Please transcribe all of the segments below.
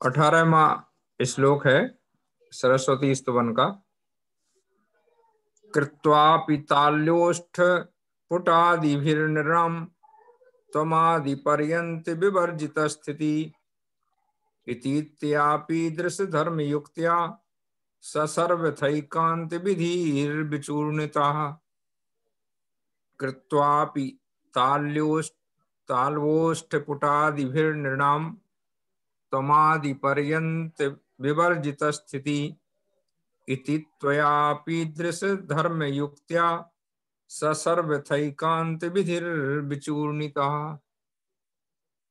18वां श्लोक है सरस्वती स्तवन का। कृत्वापि ताल्योष्ठ पुटादिभिर्नृणाम् त्वमादिपर्यन्त विवर्जित स्थिति इतीत्यापि दृश्यधर्मयुक्त्या ससर्वथैकान्त विधिर्विचूर्णिताः। कृत्वापि ताल्वोष्ठपुटादिभिर्नृणाम् त्वमादिपर्यन्त विवर्जित स्थिति इति त्वयापि दृश्यधर्मयुक्त्या ससर्वथैकान्त विधिर्विचूर्णितः।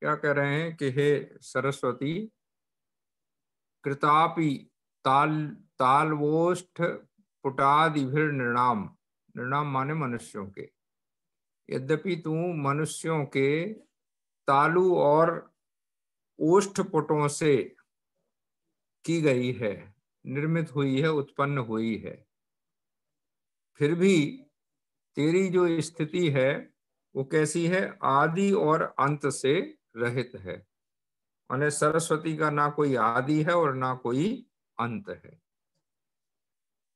क्या कह रहे हैं कि हे सरस्वती, कृतापि ताल्वोष्ठ पुटादिभिर्नृणाम, नृणाम माने मनुष्यों के, यद्यपि तू मनुष्यों के तालु और ओष्ठ पुटों से की गई है, निर्मित हुई है, उत्पन्न हुई है, फिर भी तेरी जो स्थिति है वो कैसी है? आदि और अंत से रहित है। माने सरस्वती का ना कोई आदि है और ना कोई अंत है,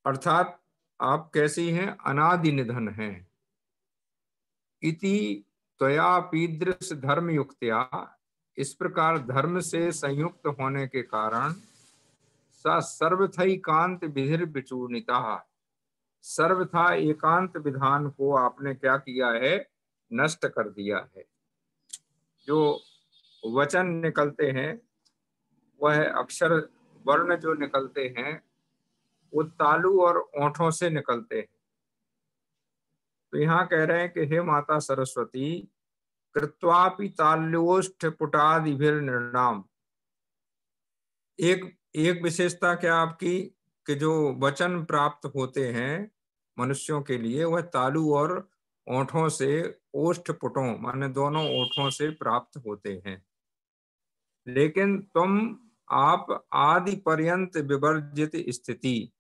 अर्थात आप कैसी हैं? अनादि निधन हैं। इति त्वया पीदृश धर्म युक्त्या, इस प्रकार धर्म से संयुक्त होने के कारण स सर्वथैकांत विधिर विचूर्णिता, सर्वथा एकांत विधान को आपने क्या किया है? नष्ट कर दिया है। जो वचन निकलते हैं, वह अक्षर वर्ण जो निकलते हैं वो तालु और ओंठों से निकलते हैं। तो यहाँ कह रहे हैं कि हे माता सरस्वती, कृत्वापि ताल्योष्ठ पुटादिभिर्नृणाम, एक विशेषता क्या आपकी कि जो वचन प्राप्त होते हैं मनुष्यों के लिए वह तालु और ओंठों से, ओष्ठ पुटों माने दोनों ओठों से प्राप्त होते हैं, लेकिन तुम आप आदि पर्यंत विवर्जित स्थिति,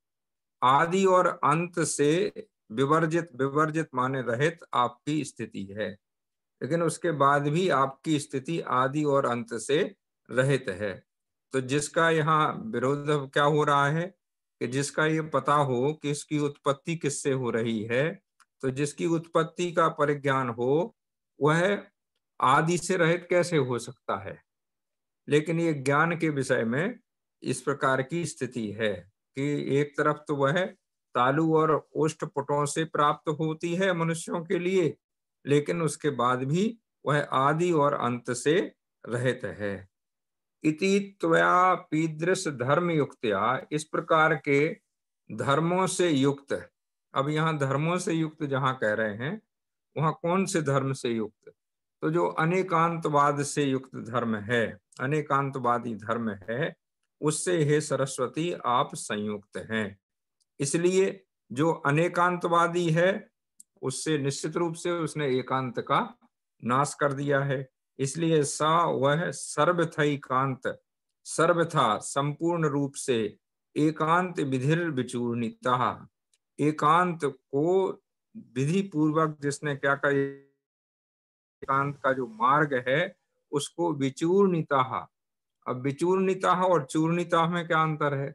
आदि और अंत से विवर्जित, विवर्जित माने रहित आपकी स्थिति है, लेकिन उसके बाद भी आपकी स्थिति आदि और अंत से रहित है। तो जिसका यहाँ विरोध क्या हो रहा है कि जिसका ये पता हो कि इसकी उत्पत्ति किससे हो रही है, तो जिसकी उत्पत्ति का परिज्ञान हो वह आदि से रहित कैसे हो सकता है। लेकिन ये ज्ञान के विषय में इस प्रकार की स्थिति है कि एक तरफ तो वह तालु और ओष्ठ पुटों से प्राप्त होती है मनुष्यों के लिए, लेकिन उसके बाद भी वह आदि और अंत से रहित है। इति त्वया पीदृश धर्म युक्त्या, इस प्रकार के धर्मों से युक्त। अब यहाँ धर्मों से युक्त जहाँ कह रहे हैं वहां कौन से धर्म से युक्त? तो जो अनेकांतवाद से युक्त धर्म है, अनेकांतवादी धर्म है, उससे हे सरस्वती आप संयुक्त हैं। इसलिए जो अनेकांतवादी है उससे निश्चित रूप से उसने एकांत का नाश कर दिया है। इसलिए सा वह सर्वथैकांत, सर्वथा संपूर्ण रूप से एकांत विधिर विचूर्णिता, एकांत को विधि पूर्वक जिसने क्या कर, एकांत का जो मार्ग है उसको विचूर्णिता। अब विचूर्णिता और चूर्णिता में क्या अंतर है?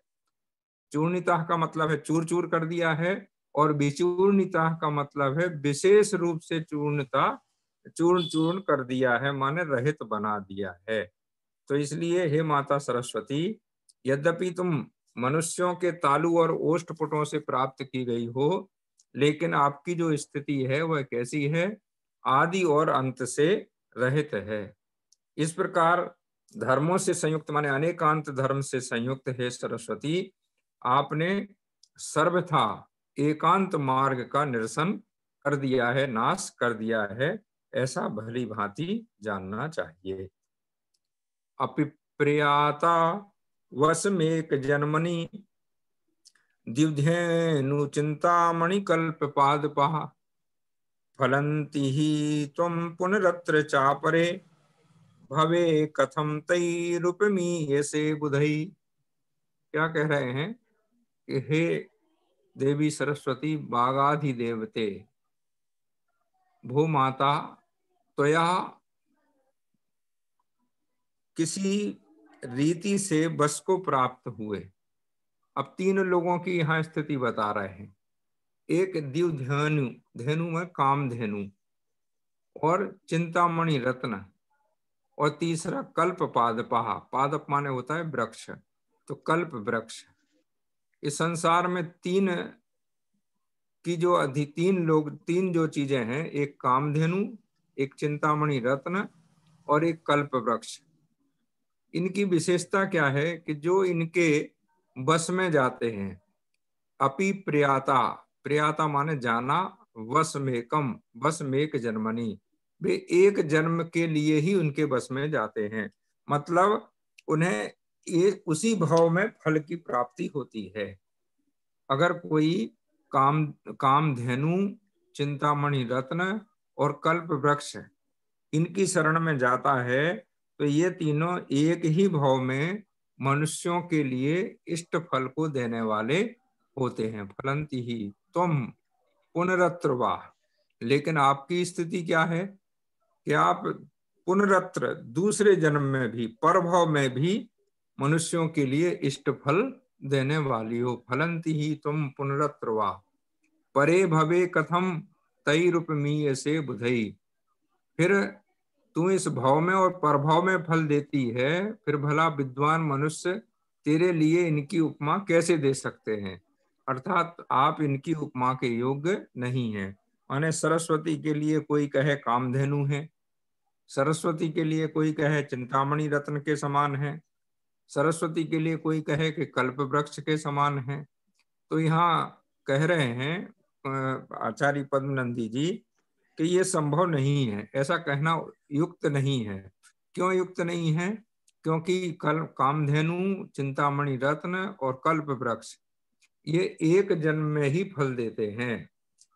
चूर्णिता का मतलब है चूर चूर कर दिया है, और विचूर्णिता का मतलब है विशेष रूप से चूर्णता, चूर्ण चूर्ण कर दिया है, माने रहित बना दिया है। तो इसलिए हे माता सरस्वती, यद्यपि तुम मनुष्यों के तालु और ओष्ठ पुटों से प्राप्त की गई हो, लेकिन आपकी जो स्थिति है वह कैसी है? आदि और अंत से रहित है। इस प्रकार धर्मों से संयुक्त माने अनेकांत धर्म से संयुक्त है सरस्वती, आपने सर्वथा एकांत मार्ग का निरसन कर दिया है, नाश कर दिया है, ऐसा भली भांति जानना चाहिए। अपिप्रियाता वसमेक जन्मनि दिव्येनु चिंतामणि कल्प पादपः फलन्ति ही त्वं पुनरत्र चापरे भवे कथम तैरुपमीयसे बुधई। क्या कह रहे हैं कि हे देवी सरस्वती, बागाधि देवते, भू माता, त्वया किसी रीति से बस को प्राप्त हुए। अब तीन लोगों की यहाँ स्थिति बता रहे हैं। एक द्युधेनु, धेनु में कामधेनु, और चिंतामणि रत्न, और तीसरा कल्प पादपा। पादप माने होता है वृक्ष, तो कल्प वृक्ष। इस संसार में तीन की जो तीन लोग, तीन जो चीजें हैं, एक कामधेनु, एक चिंतामणि रत्न और एक कल्प वृक्ष। इनकी विशेषता क्या है कि जो इनके बस में जाते हैं। अपि प्रियाता, प्रियाता माने जाना, वस में कम, बस में एक जन्मनी, वे एक जन्म के लिए ही उनके बस में जाते हैं। मतलब उन्हें ये उसी भाव में फल की प्राप्ति होती है। अगर कोई कामधेनु, चिंतामणि रत्न और कल्प वृक्ष इनकी शरण में जाता है, तो ये तीनों एक ही भाव में मनुष्यों के लिए इष्ट फल को देने वाले होते हैं। फलंति ही तुम पुनरत्र वाह। लेकिन आपकी स्थिति क्या है कि आप पुनरत्र, दूसरे जन्म में भी, परभव में भी मनुष्यों के लिए इष्ट फल देने वाली हो। फलंति ही तुम पुनरत्र वाह, परे भवे कथम तैरुपमीय से बुधई। फिर तू इस भाव में और परभाव में फल देती है, फिर भला विद्वान मनुष्य तेरे लिए इनकी उपमा कैसे दे सकते हैं। अर्थात आप इनकी उपमा के योग्य नहीं है। माने सरस्वती के लिए कोई कहे कामधेनु है, सरस्वती के लिए कोई कहे चिंतामणि रत्न के समान है, सरस्वती के लिए कोई कहे कि कल्प वृक्ष के समान है। तो यहाँ कह रहे हैं आचार्य पद्मनंदी जी कि ये संभव नहीं है, ऐसा कहना युक्त नहीं है। क्यों युक्त नहीं है? क्योंकि कल कामधेनु, चिंतामणि रत्न और कल्प वृक्ष ये एक जन्म में ही फल देते हैं।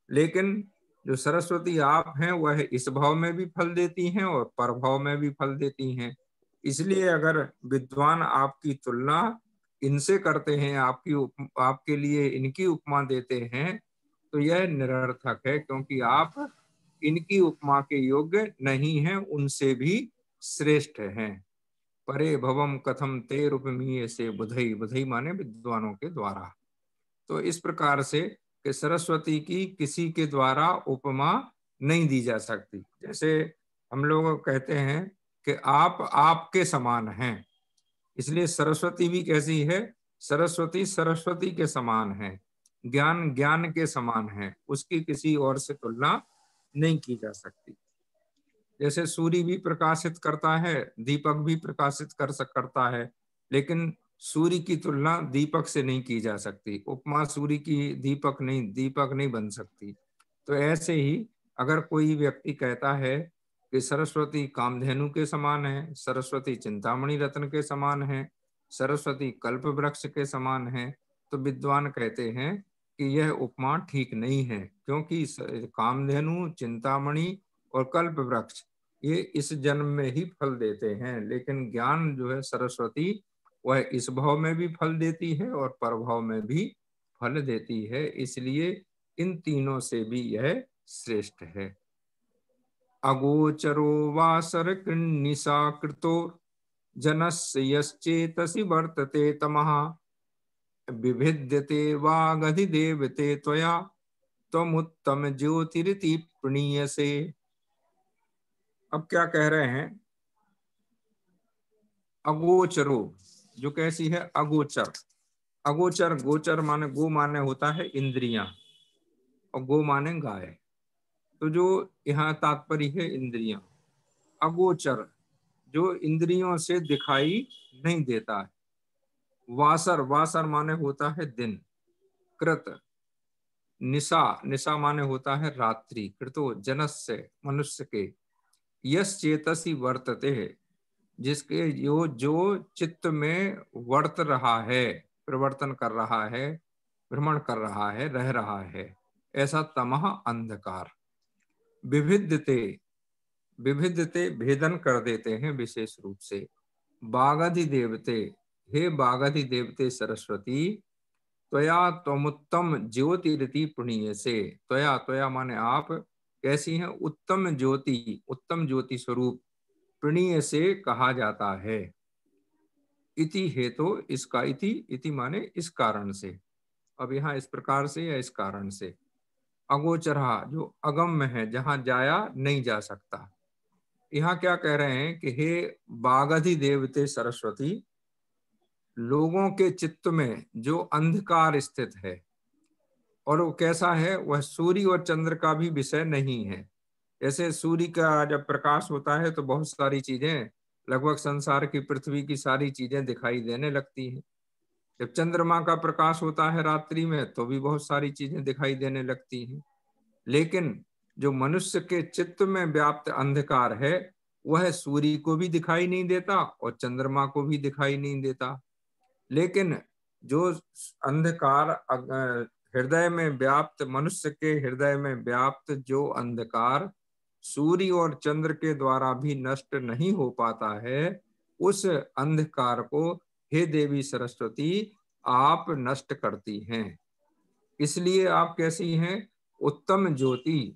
लेकिन जो सरस्वती आप हैं वह इस भाव में भी फल देती हैं और परभाव में भी फल देती हैं। इसलिए अगर विद्वान आपकी तुलना इनसे करते हैं, आपके लिए इनकी उपमा देते हैं, तो यह निरर्थक है, क्योंकि आप इनकी उपमा के योग्य नहीं हैं, उनसे भी श्रेष्ठ हैं। परे भवम कथम ते रूपमीय से बुधई, बुधई माने विद्वानों के द्वारा। तो इस प्रकार से कि सरस्वती की किसी के द्वारा उपमा नहीं दी जा सकती। जैसे हम लोग कहते हैं कि आप आपके समान हैं, इसलिए सरस्वती भी कैसी है? सरस्वती सरस्वती के समान है, ज्ञान ज्ञान के समान है, उसकी किसी और से तुलना नहीं की जा सकती। जैसे सूर्य भी प्रकाशित करता है, दीपक भी प्रकाशित करता है, लेकिन सूर्य की तुलना दीपक से नहीं की जा सकती। उपमा सूर्य की दीपक नहीं बन सकती। तो ऐसे ही अगर कोई व्यक्ति कहता है कि सरस्वती कामधेनु के समान है, सरस्वती चिंतामणि रत्न के समान है, सरस्वती कल्प वृक्ष के समान है, तो विद्वान कहते हैं कि यह उपमा ठीक नहीं है, क्योंकि कामधेनु, चिंतामणि और कल्प वृक्ष ये इस जन्म में ही फल देते हैं, लेकिन ज्ञान जो है सरस्वती वह इस भाव में भी फल देती है और परभाव में भी फल देती है। इसलिए इन तीनों से भी यह श्रेष्ठ है। अगोचरो वासर कृन्निसा कृतो जनस्य यश्चेतसि वर्तते तमः विभिद्यते वागधिदेवते त्वया त्वमुत्तम ज्योतिरिति प्रणीयसे। अब क्या कह रहे हैं? अगोचरो, जो कैसी है? अगोचर। अगोचर, गोचर माने, गो माने होता है इंद्रियां और गो माने गाय। तो जो यहाँ तात्पर्य है इंद्रियां। अगोचर जो इंद्रियों से दिखाई नहीं देता है। वासर, वासर माने होता है दिन। कृत, निशा, निशा माने होता है रात्रि। कृतो जनस्य, मनुष्य के। यस चेतसी वर्तते है, जिसके जो चित्त में वर्त रहा है, प्रवर्तन कर रहा है, भ्रमण कर रहा है, रह रहा है, ऐसा तमह अंधकार। विभिद्यते, विभिद्यते भेदन कर देते हैं विशेष रूप से। बागधि देवते, हे बागधि देवते सरस्वती, त्वया त्वमुत्तम ज्योतिरिति पुण्य से। त्वया, त्वया माने आप कैसी हैं? उत्तम ज्योति, उत्तम ज्योति स्वरूप प्रणीय से कहा जाता है। इति हेतु, इसका इति, इति माने इस कारण से। अब यहाँ इस प्रकार से या इस कारण से। अगोचरहा, जो अगम्य है, जहां जाया नहीं जा सकता। यहाँ क्या कह रहे हैं कि हे बागधि देवते सरस्वती, लोगों के चित्त में जो अंधकार स्थित है, और वो कैसा है, वह सूर्य और चंद्र का भी विषय नहीं है। जैसे सूर्य का जब प्रकाश होता है तो बहुत सारी चीजें, लगभग संसार की, पृथ्वी की सारी चीजें दिखाई देने लगती हैं। जब चंद्रमा का प्रकाश होता है रात्रि में तो भी बहुत सारी चीजें दिखाई देने लगती हैं। लेकिन जो मनुष्य के चित्त में व्याप्त अंधकार है, वह सूर्य को भी दिखाई नहीं देता और चंद्रमा को भी दिखाई नहीं देता। लेकिन जो अंधकार हृदय में व्याप्त, मनुष्य के हृदय में व्याप्त जो अंधकार सूर्य और चंद्र के द्वारा भी नष्ट नहीं हो पाता है, उस अंधकार को हे देवी सरस्वती आप नष्ट करती हैं। इसलिए आप कैसी हैं? उत्तम ज्योति।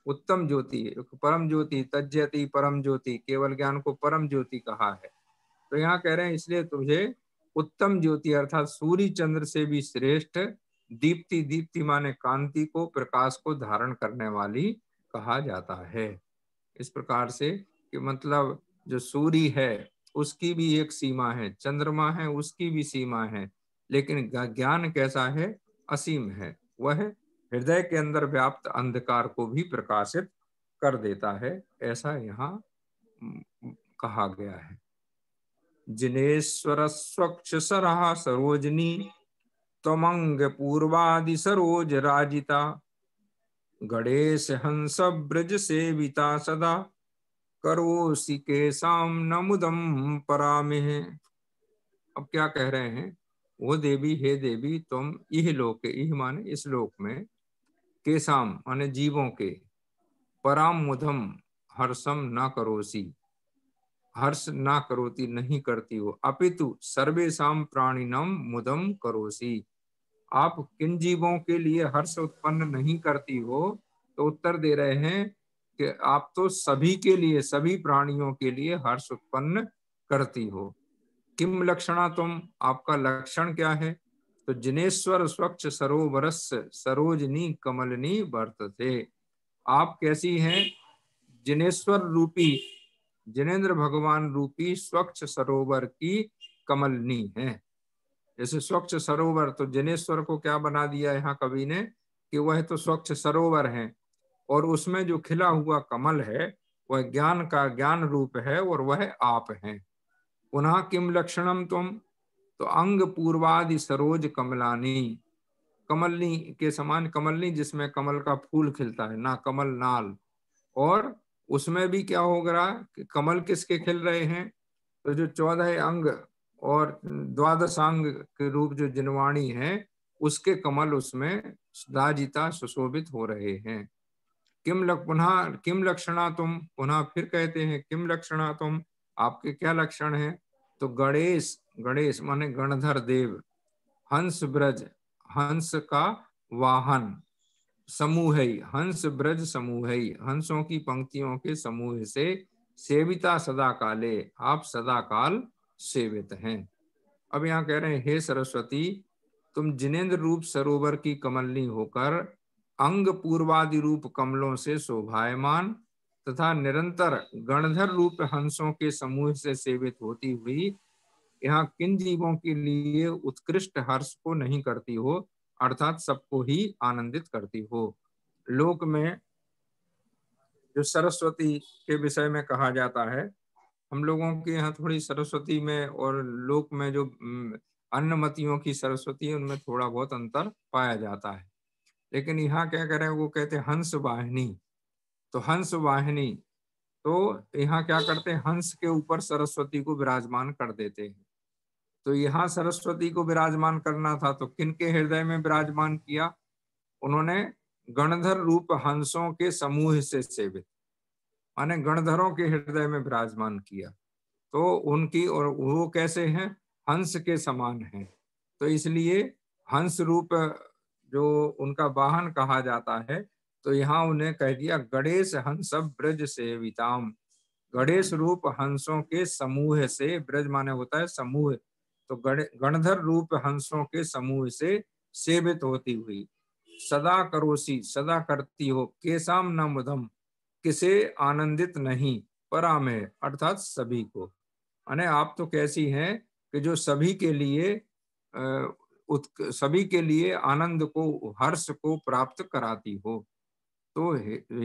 उत्तम ज्योति, परम ज्योति, तज्जति परम ज्योति, केवल ज्ञान को परम ज्योति कहा है। तो यहाँ कह रहे हैं इसलिए तुझे उत्तम ज्योति अर्थात सूर्य चंद्र से भी श्रेष्ठ दीप्ति, दीप्ति माने कांति को, प्रकाश को धारण करने वाली कहा जाता है। इस प्रकार से कि मतलब जो सूर्य है उसकी भी एक सीमा है, चंद्रमा है उसकी भी सीमा है, लेकिन ज्ञान कैसा है? असीम है। वह हृदय के अंदर व्याप्त अंधकार को भी प्रकाशित कर देता है, ऐसा यहाँ कहा गया है। जिनेश्वर स्वच्छ सरहा सरोजनी, त्वमंग पूर्वादि सरोज राजिता, गणेश हंस ब्रज सेविता सदा, करोसि केसाम नमुदम परामिह। अब क्या कह रहे हैं? वो देवी, हे देवी तुम इह लोक, इह माने इस लोक में, केसाम माने जीवों के, पराम मुदम हर्षम न करोसी, हर्ष ना करोती नहीं करती हो, अपितु सर्वेशाम प्राणिनम मुदम करोसी, आप किन जीवों के लिए हर्ष उत्पन्न नहीं करती हो? तो उत्तर दे रहे हैं कि आप तो सभी के लिए, सभी प्राणियों के लिए हर्ष उत्पन्न करती हो। किम लक्षणा तुम, आपका लक्षण क्या है? तो जिनेश्वर स्वच्छ सरोवरस सरोजनी कमलनी वर्तते, आप कैसी हैं? जिनेश्वर रूपी, जिनेन्द्र भगवान रूपी स्वच्छ सरोवर की कमलनी है। जैसे स्वच्छ सरोवर, तो जिनेश्वर को क्या बना दिया यहाँ कवि ने कि वह तो स्वच्छ सरोवर है, और उसमें जो खिला हुआ कमल है वह ज्ञान का ज्ञान रूप है, और वह आप हैं। पुनः किम लक्षणम तुम, तो अंग पूर्वादि सरोज कमलानी, कमलनी के समान, कमलनी जिसमें कमल का फूल खिलता है ना, कमल नाल, और उसमें भी क्या हो रहा कि कमल किसके खिल रहे हैं? तो जो 14 अंग और द्वादशांग के रूप जो जिनवाणी है, उसके कमल उसमें राजिता सुशोभित हो रहे हैं। पुनः किम लक्षणा तुम, पुनः फिर कहते हैं किम लक्षणा तुम, आपके क्या लक्षण है? तो गणेश, गणेश माने गणधर देव, हंस ब्रज, हंस का वाहन, समूह, हंस ब्रज समूह, हंसों की पंक्तियों के समूह से सेविता सदा काले, आप सदा काल सेवित हैं। अब यहाँ कह रहे हैं हे सरस्वती, तुम जिनेन्द्र रूप सरोवर की कमलनी होकर अंग पूर्वादि रूप कमलों से शोभायमान तथा निरंतर गणधर रूप हंसों के समूह से सेवित होती हुई यहाँ किन जीवों के लिए उत्कृष्ट हर्ष को नहीं करती हो, अर्थात सबको ही आनंदित करती हो। लोक में जो सरस्वती के विषय में कहा जाता है, हम लोगों के यहाँ थोड़ी सरस्वती में और लोक में जो अन्नमतियों की सरस्वती है उनमें थोड़ा बहुत अंतर पाया जाता है। लेकिन यहाँ क्या कह रहे हैं, वो कहते हैं हंस वाहिनी। तो हंस वाहिनी, तो यहाँ क्या करते हैं, हंस के ऊपर सरस्वती को विराजमान कर देते हैं। तो यहाँ सरस्वती को विराजमान करना था तो किनके हृदय में विराजमान किया? उन्होंने गणधर रूप हंसों के समूह से सेवित, माने गणधरों के हृदय में विराजमान किया। तो उनकी, और वो कैसे हैं? हंस के समान हैं। तो इसलिए हंस रूप जो उनका वाहन कहा जाता है, तो यहाँ उन्हें कह दिया गणेश हंस ब्रज सेविताम, गणेश रूप हंसों के समूह से, ब्रज माने होता है समूह, तो गणधर रूप हंसों के समूह से सेवित होती हुई, सदा करोसी सदा करती हो, केसाम न मुदम किसे आनंदित नहीं, परामेय अर्थात सभी को। अने आप तो कैसी हैं कि जो सभी के लिए सभी के लिए आनंद को, हर्ष को प्राप्त कराती हो। तो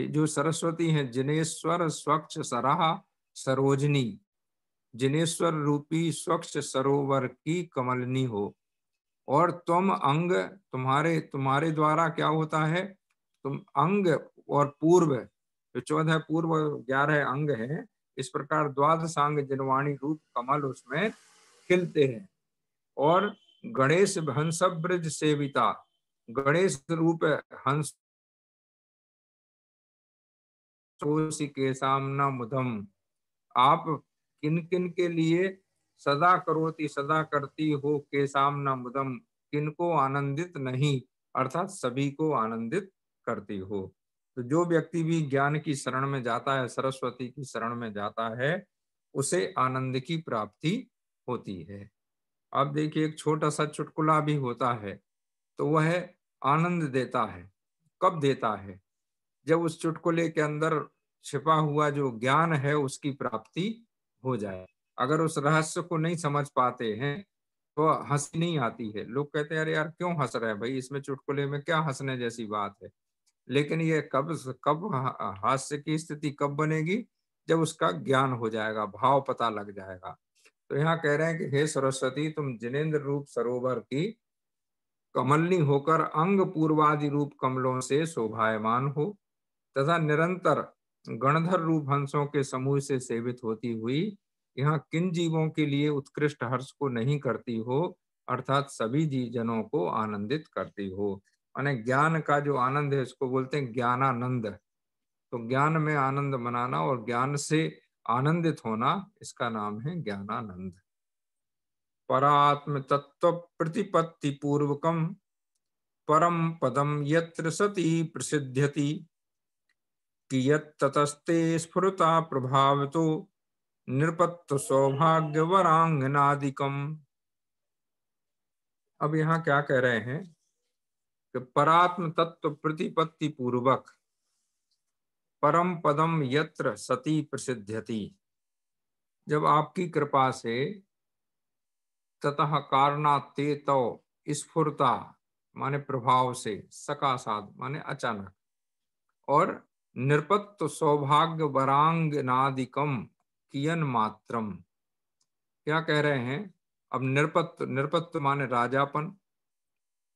जो सरस्वती हैं, जिनेश्वर स्वच्छ सराहा सरोजनी, जिनेश्वर रूपी स्वच्छ सरोवर की कमलनी हो। और तुम अंग, तुम्हारे तुम्हारे द्वारा क्या होता है, तुम अंग और पूर्व, जो 14 पूर्व 11 अंग है, इस प्रकार द्वादशांग जिनवाणी रूप कमल उसमें खिलते हैं। और गणेश हंस ब्रज सेविता, गणेश रूप हंस के सामना मुदम, आप किन किन के लिए सदा करोति सदा करती हो, के सामना मुदम किनको आनंदित नहीं, अर्थात सभी को आनंदित करती हो। तो जो व्यक्ति भी ज्ञान की शरण में जाता है, सरस्वती की शरण में जाता है, उसे आनंद की प्राप्ति होती है। अब देखिए, एक छोटा सा चुटकुला भी होता है, तो वह आनंद देता है। कब देता है? जब उस चुटकुले के अंदर छिपा हुआ जो ज्ञान है उसकी प्राप्ति हो जाए। अगर उस रहस्य को नहीं समझ पाते हैं तो हंसी नहीं आती है। लोग कहते हैं अरे यार क्यों हंस रहे हैं भाई, इसमें चुटकुले में क्या हंसने जैसी बात है। लेकिन ये कब कब हास्य की स्थिति कब बनेगी? जब उसका ज्ञान हो जाएगा, भाव पता लग जाएगा। तो यहाँ कह रहे हैं कि हे सरस्वती, तुम जिनेन्द्र रूप सरोवर की कमलनी होकर अंग पूर्वादि रूप कमलों से शोभायमान हो, तथा निरंतर गणधर रूप हंसों के समूह से सेवित होती हुई यहाँ किन जीवों के लिए उत्कृष्ट हर्ष को नहीं करती हो, अर्थात सभी जी जनों को आनंदित करती हो। माने ज्ञान का जो आनंद है इसको बोलते हैं ज्ञानानंद। तो ज्ञान में आनंद मनाना और ज्ञान से आनंदित होना, इसका नाम है ज्ञानानंद। परात्म तत्व प्रतिपत्ति पूर्वकम परम पदम यत्र सती प्रसिद्ध्यति, कियत्ततस्ते स्फुरता प्रभावतो नृपत्व सौभाग्य वरांगनादिकम। अब यहाँ क्या कह रहे हैं कि परात्म तत्व प्रतिपत्ति पूर्वक परम पदम यत्र सती प्रसिद्ध्यति, जब आपकी कृपा से ततः कारणाते तो स्फुरता माने प्रभाव से, सकाशात माने अचानक, और नृपत्व सौभाग्य वरांगनादिकम कियन मात्रम, क्या कह रहे हैं? अब नृपत्व, नृपत्व माने राजापन,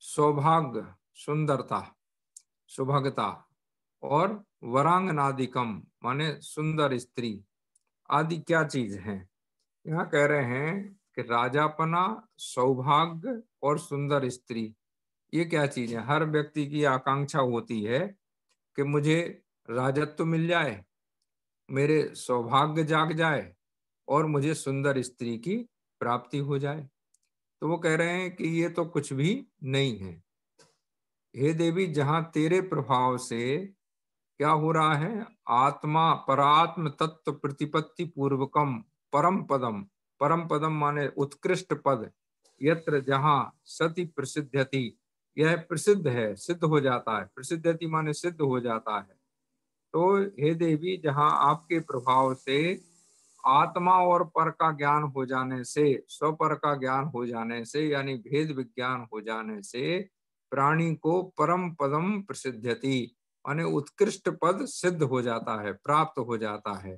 सौभाग्य सुंदरता सुभगता, और वरांगनादिकम माने सुंदर स्त्री आदि क्या चीज है? यहाँ कह रहे हैं कि राजापना, सौभाग्य और सुंदर स्त्री, ये क्या चीज है? हर व्यक्ति की आकांक्षा होती है कि मुझे राजत्व मिल जाए, मेरे सौभाग्य जाग जाए और मुझे सुंदर स्त्री की प्राप्ति हो जाए। तो वो कह रहे हैं कि ये तो कुछ भी नहीं है। हे देवी, जहां तेरे प्रभाव से क्या हो रहा है? आत्मा परात्म तत्व प्रतिपत्ति पूर्वकम परम पदम, परम पदम माने उत्कृष्ट पद, यत्र जहां सती प्रसिद्धति, यह प्रसिद्ध है, सिद्ध हो जाता है, प्रसिद्धति माने सिद्ध हो जाता है। तो हे देवी, जहां आपके प्रभाव से आत्मा और पर का ज्ञान हो जाने से, स्वपर का ज्ञान हो जाने से, यानी भेद विज्ञान हो जाने से प्राणी को परम पदम प्रसिद्धति माने उत्कृष्ट पद सिद्ध हो जाता है, प्राप्त हो जाता है।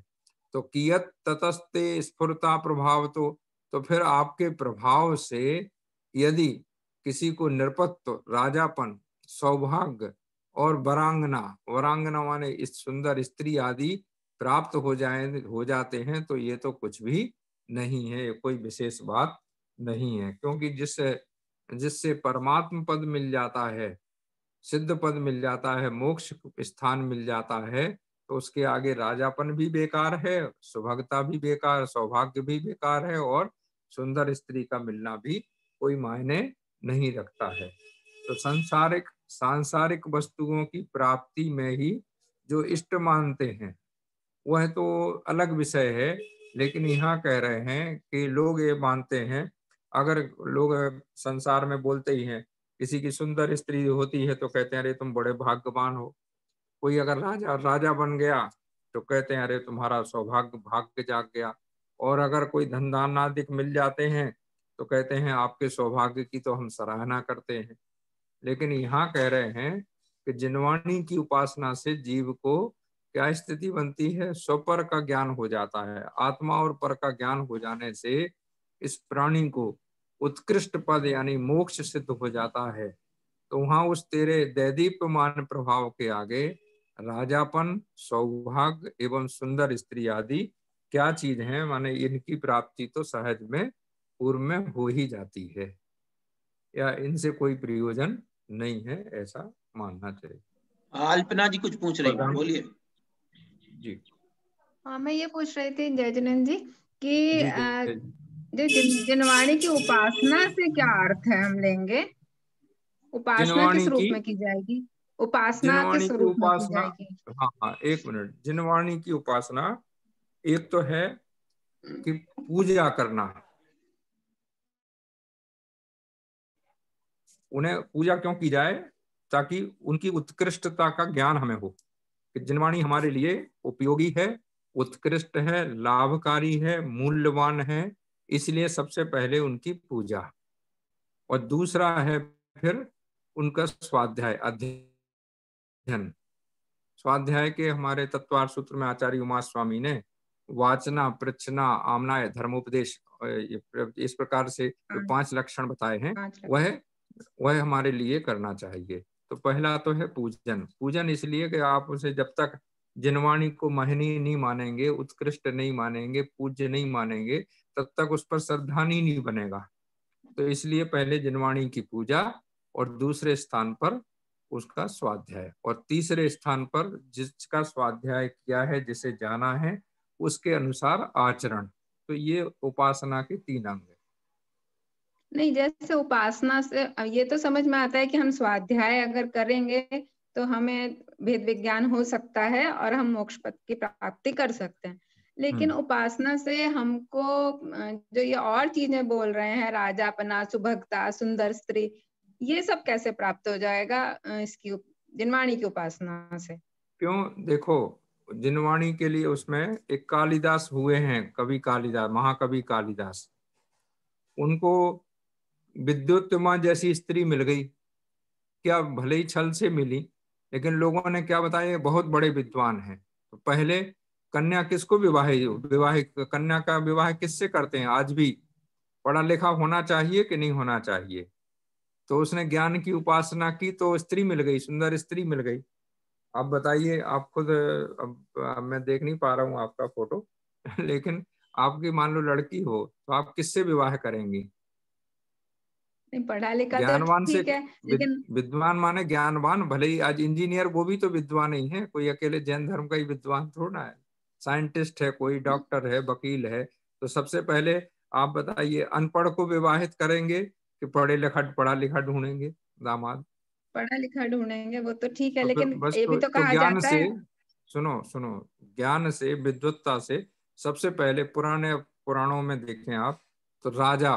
तो कियत ततस्ते स्फुरता प्रभाव, तो फिर आपके प्रभाव से यदि किसी को नृपत्व, राजापन, सौभाग्य और वरांगना, वरांगना माने इस सुंदर स्त्री आदि प्राप्त हो जाते हैं, तो ये तो कुछ भी नहीं है, कोई विशेष बात नहीं है। क्योंकि जिससे जिससे परमात्म पद मिल जाता है, सिद्ध पद मिल जाता है, मोक्ष स्थान मिल जाता है, तो उसके आगे राजापन भी बेकार है, सुभगता भी बेकार, सौभाग्य भी बेकार है, और सुंदर स्त्री का मिलना भी कोई मायने नहीं रखता है। तो सांसारिक वस्तुओं की प्राप्ति में ही जो इष्ट मानते हैं, वह तो अलग विषय है। लेकिन यहाँ कह रहे हैं कि लोग ये मानते हैं, अगर लोग संसार में बोलते ही हैं, किसी की सुंदर स्त्री होती है तो कहते हैं अरे तुम बड़े भाग्यवान हो। कोई अगर राजा राजा बन गया तो कहते हैं अरे तुम्हारा सौभाग्य भाग्य जाग गया। और अगर कोई धन धान्य आदि मिल जाते हैं तो कहते हैं आपके सौभाग्य की तो हम सराहना करते हैं। लेकिन यहाँ कह रहे हैं कि जिनवाणी की उपासना से जीव को क्या स्थिति बनती है, स्वपर का ज्ञान हो जाता है। आत्मा और पर का ज्ञान हो जाने से इस प्राणी को उत्कृष्ट पद यानी मोक्ष सिद्ध हो जाता है। तो वहां उस तेरे दैदीप्यमान प्रभाव के आगे राजापन, सौभाग्य एवं सुंदर स्त्री आदि क्या चीज है, माने इनकी प्राप्ति तो सहज में पूर्व में हो ही जाती है, या इनसे कोई प्रयोजन नहीं है, ऐसा मानना चाहिए। अल्पना जी कुछ पूछ रही, बोलिए जी। हाँ, मैं ये पूछ रही थी जयजनन जी कि जी जो जिनवाणी की उपासना से क्या अर्थ है हम लेंगे? उपासना किस जिनवाणी रूप की में की जाएगी? उपासना जिनवाणी किस की रूप में की उपासना, जाएगी? हाँ हाँ एक मिनट। जिनवाणी की उपासना एक तो है कि पूजा करना। उन्हें पूजा क्यों की जाए? ताकि उनकी उत्कृष्टता का ज्ञान हमें हो कि जिनवाणी हमारे लिए उपयोगी है, उत्कृष्ट है, लाभकारी है, मूल्यवान है। इसलिए सबसे पहले उनकी पूजा। और दूसरा है फिर उनका स्वाध्याय, अध्ययन। स्वाध्याय के हमारे तत्वार सूत्र में आचार्य उमा स्वामी ने वाचना, प्रचना, आमनाय, धर्मोपदेश इस प्रकार से जो 5 लक्षण बताए हैं, वह हमारे लिए करना चाहिए। तो पहला तो है पूजन। पूजन इसलिए कि आप उसे जब तक जिनवाणी को महनीय नहीं मानेंगे, उत्कृष्ट नहीं मानेंगे, पूज्य नहीं मानेंगे, तब तक उस पर श्रद्धा नहीं बनेगा। तो इसलिए पहले जिनवाणी की पूजा, और दूसरे स्थान पर उसका स्वाध्याय, और तीसरे स्थान पर जिसका स्वाध्याय किया है, जिसे जाना है, उसके अनुसार आचरण। तो ये उपासना के 3 अंग है। नहीं, जैसे उपासना से ये तो समझ में आता है कि हम स्वाध्याय अगर करेंगे तो हमें भेद विज्ञान हो सकता है और हम मोक्ष पद की प्राप्ति कर सकते हैं। लेकिन उपासना से हमको जो ये और चीजें बोल रहे हैं, राजापना, सुभगता, सुंदर स्त्री, ये सब कैसे प्राप्त हो जाएगा इसकी जिनवाणी की उपासना से? क्यों? देखो, जिनवाणी के लिए उसमें एक कालिदास हुए हैं, कवि कालिदास, महाकवि कालिदास। उनको विद्युत्मा जैसी स्त्री मिल गई। क्या भले ही छल से मिली, लेकिन लोगों ने क्या बताया, बहुत बड़े विद्वान हैं। तो पहले कन्या किसको विवाह कन्या का विवाह किससे करते हैं आज भी? पढ़ा लिखा होना चाहिए कि नहीं होना चाहिए? तो उसने ज्ञान की उपासना की तो स्त्री मिल गई, सुंदर स्त्री मिल गई। आप बताइए, आप खुद, अब मैं देख नहीं पा रहा हूँ आपका फोटो लेकिन आपकी मान लो लड़की हो तो आप किससे विवाह करेंगी? नहीं, पढ़ा लिखा तो ज्ञानवान से। ठीक है, लेकिन विद्वान माने ज्ञानवान। भले ही आज इंजीनियर, वो भी तो विद्वान ही है, कोई अकेले जैन धर्म का ही विद्वान थोड़ा है। साइंटिस्ट है, कोई डॉक्टर है, वकील है। तो सबसे पहले आप बताइए, अनपढ़ को विवाहित करेंगे कि पढ़ा लिखा ढूंढेंगे दामाद? पढ़ा लिखा ढूंढेंगे, वो तो ठीक है, तो फिर लेकिन बस ये भी तो तो कहा ज्ञान जाता से, है। सुनो सुनो, ज्ञान से, विद्वत्ता से सबसे पहले पुराने पुराणों में देखें आप, तो राजा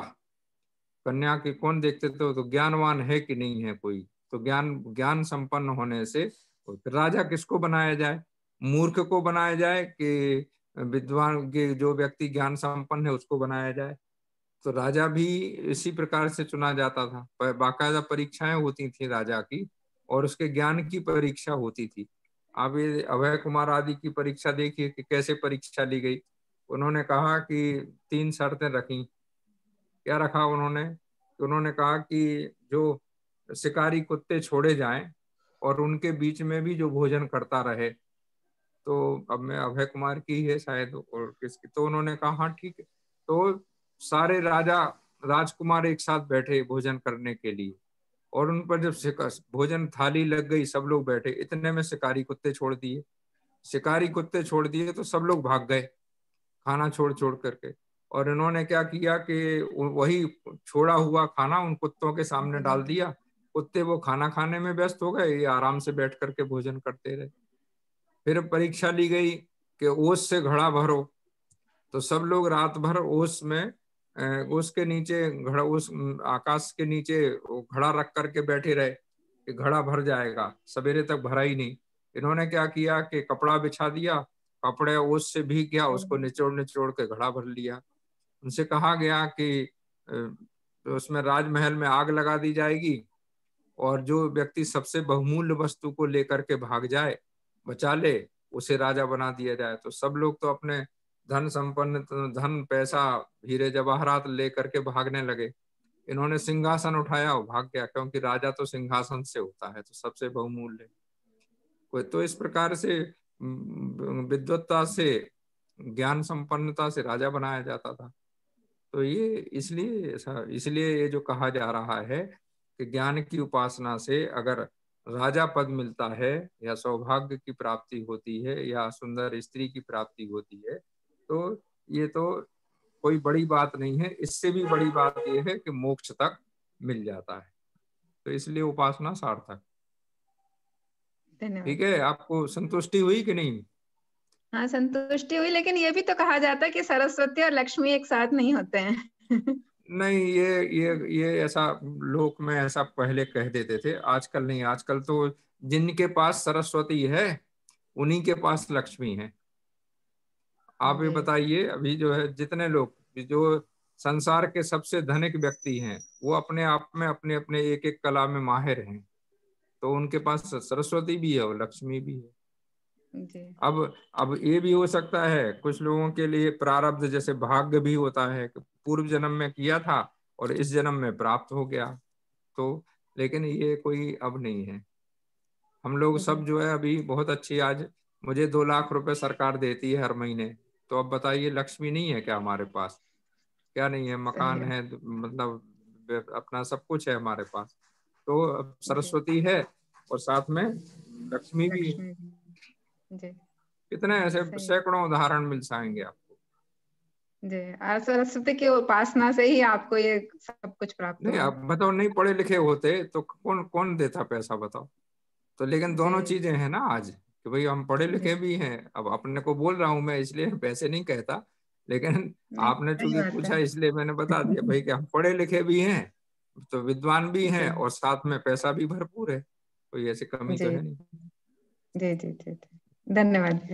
कन्या के कौन देखते थे? तो ज्ञानवान है कि नहीं है कोई। तो ज्ञान ज्ञान संपन्न होने से राजा किसको बनाया जाए? मूर्ख को बनाया जाए कि विद्वान के जो व्यक्ति ज्ञान संपन्न है उसको बनाया जाए? तो राजा भी इसी प्रकार से चुना जाता था। बाकायदा परीक्षाएं होती थी राजा की, और उसके ज्ञान की परीक्षा होती थी। आप ये अभय कुमार आदि की परीक्षा देखिए कि कैसे परीक्षा ली गई। उन्होंने कहा कि 3 शर्तें रखी। क्या रखा उन्होंने? तो उन्होंने कहा कि जो शिकारी कुत्ते छोड़े जाएं और उनके बीच में भी जो भोजन करता रहे। तो अब मैं अभय कुमार की है शायद, और किसकी, तो उन्होंने कहा हाँ ठीक है। तो सारे राजा राजकुमार एक साथ बैठे भोजन करने के लिए, और उन पर जब भोजन थाली लग गई, सब लोग बैठे, इतने में शिकारी कुत्ते छोड़ दिए। शिकारी कुत्ते छोड़ दिए तो सब लोग भाग गए खाना छोड़ छोड़ करके। और इन्होंने क्या किया कि वही छोड़ा हुआ खाना उन कुत्तों के सामने डाल दिया। कुत्ते वो खाना खाने में व्यस्त हो गए, ये आराम से बैठ करके भोजन करते रहे। फिर परीक्षा ली गई कि ओस से घड़ा भरो। तो सब लोग रात भर ओस में ओस के नीचे घड़ा, उस आकाश के नीचे वो घड़ा रख करके बैठे रहे कि घड़ा भर जाएगा। सवेरे तक भरा ही नहीं। इन्होंने क्या किया कि कपड़ा बिछा दिया, कपड़े ओस से भीग गया, उसको निचोड़ निचोड़ के घड़ा भर लिया। उनसे कहा गया कि तो उसमें राजमहल में आग लगा दी जाएगी, और जो व्यक्ति सबसे बहुमूल्य वस्तु को लेकर के भाग जाए, बचा ले, उसे राजा बना दिया जाए। तो सब लोग तो अपने धन संपन्न, धन पैसा हीरे जवाहरात लेकर के भागने लगे। इन्होंने सिंहासन उठाया और भाग गया, क्योंकि राजा तो सिंहासन से होता है, तो सबसे बहुमूल्य। कोई तो इस प्रकार से विद्वत्ता से, ज्ञान संपन्नता से राजा बनाया जाता था। तो ये इसलिए ये जो कहा जा रहा है कि ज्ञान की उपासना से अगर राजा पद मिलता है, या सौभाग्य की प्राप्ति होती है, या सुंदर स्त्री की प्राप्ति होती है, तो ये तो कोई बड़ी बात नहीं है। इससे भी बड़ी बात ये है कि मोक्ष तक मिल जाता है। तो इसलिए उपासना सार्थक। ठीक है, आपको संतुष्टि हुई कि नहीं? हाँ, संतुष्टि हुई, लेकिन ये भी तो कहा जाता है कि सरस्वती और लक्ष्मी एक साथ नहीं होते हैं। नहीं, ये ऐसा लोक में ऐसा पहले कह देते थे, आजकल नहीं। आजकल तो जिनके पास सरस्वती है उन्हीं के पास लक्ष्मी है। आप ये बताइए, अभी जो है जितने लोग जो संसार के सबसे धनिक व्यक्ति हैं, वो अपने आप में अपने अपने एक एक कला में माहिर हैं, तो उनके पास सरस्वती भी है और लक्ष्मी भी है। अब ये भी हो सकता है कुछ लोगों के लिए प्रारब्ध जैसे भाग्य भी होता है कि पूर्व जन्म में किया था और इस जन्म में प्राप्त हो गया। तो लेकिन ये कोई अब नहीं है। हम लोग सब जो है अभी बहुत अच्छी, आज मुझे 2 लाख रुपए सरकार देती है हर महीने, तो अब बताइए लक्ष्मी नहीं है क्या हमारे पास? क्या नहीं है? मकान है, मतलब अपना सब कुछ है हमारे पास। तो अब सरस्वती है और साथ में लक्ष्मी भी है। कितने ऐसे सैकड़ों उदाहरण मिल जाएंगे आपको। जी, और सरस्वती की उपासना से ही आपको ये सब कुछ प्राप्त नहीं, आप बताओ, नहीं पढ़े लिखे होते तो कौन कौन देता पैसा, बताओ तो। लेकिन दोनों चीजें हैं ना आज, कि भाई हम पढ़े लिखे भी हैं। अब अपने को बोल रहा हूं मैं, इसलिए पैसे नहीं कहता, लेकिन आपने चूंकि पूछा इसलिए मैंने बता दिया भाई कि हम पढ़े लिखे भी हैं, तो विद्वान भी हैं, और साथ में पैसा भी भरपूर है, कोई ऐसी कमी तो है नहीं। जी जी जी, धन्यवाद।